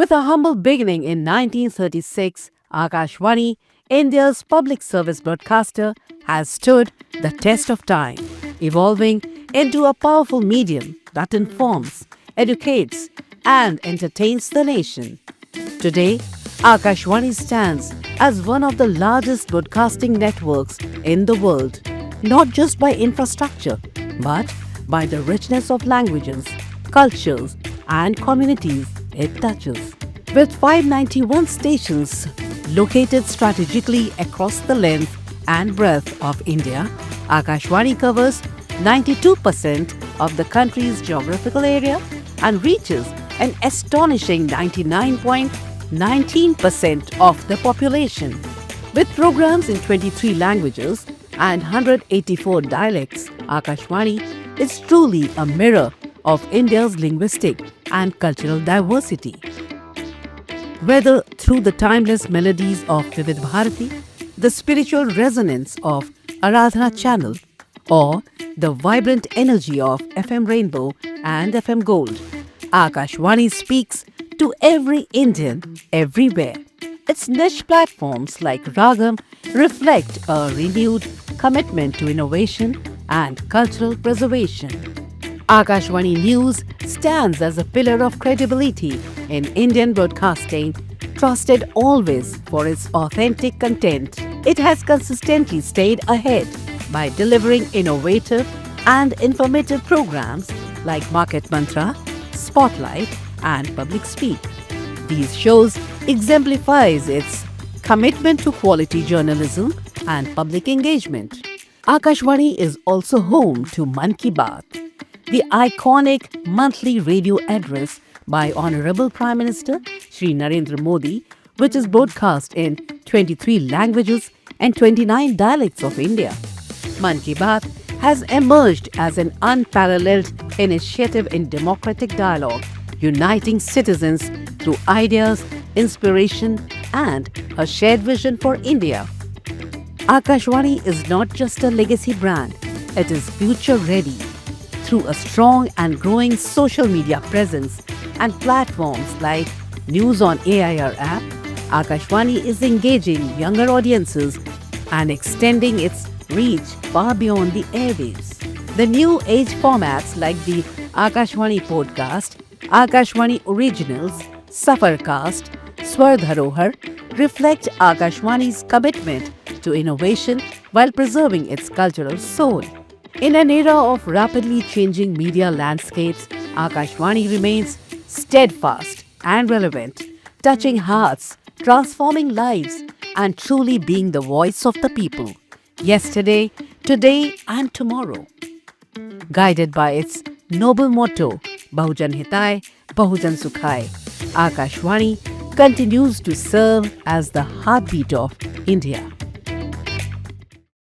With a humble beginning in 1936, Akashvani, India's public service broadcaster, has stood the test of time, evolving into a powerful medium that informs, educates, and entertains the nation. Today, Akashvani stands as one of the largest broadcasting networks in the world, not just by infrastructure, but by the richness of languages, cultures, and communities it touches. With 591 stations located strategically across the length and breadth of India, Akashvani covers 92% of the country's geographical area and reaches an astonishing 99.19% of the population. With programs in 23 languages and 184 dialects, Akashvani is truly a mirror of India's linguistic and cultural diversity. Whether through the timeless melodies of Vivid Bharati, the spiritual resonance of Aradhana Channel, or the vibrant energy of FM Rainbow and FM Gold, Akashvani speaks to every Indian everywhere. Its niche platforms like Ragam reflect a renewed commitment to innovation and cultural preservation. Akashvani News stands as a pillar of credibility in Indian broadcasting, trusted always for its authentic content. It has consistently stayed ahead by delivering innovative and informative programs like Market Mantra, Spotlight, and Public Speak. These shows exemplifies its commitment to quality journalism and public engagement. Akashvani is also home to Mann Ki Baat, the iconic monthly radio address by Honorable Prime Minister Shri Narendra Modi, which is broadcast in 23 languages and 29 dialects of India. Mann Ki Baat has emerged as an unparalleled initiative in democratic dialogue, uniting citizens through ideas, inspiration, and a shared vision for India. Akashvani is not just a legacy brand, it is future ready. Through a strong and growing social media presence and platforms like News on AIR app, Akashvani is engaging younger audiences and extending its reach far beyond the airwaves. The new age formats like the Akashvani Podcast, Akashvani Originals, Safarcast, Swar Dharohar reflect Akashvani's commitment to innovation while preserving its cultural soul. In an era of rapidly changing media landscapes, Akashvani remains steadfast and relevant, touching hearts, transforming lives, and truly being the voice of the people. Yesterday, today, and tomorrow. Guided by its noble motto, Bahujan Hitai, Bahujan Sukhai, Akashvani continues to serve as the heartbeat of India.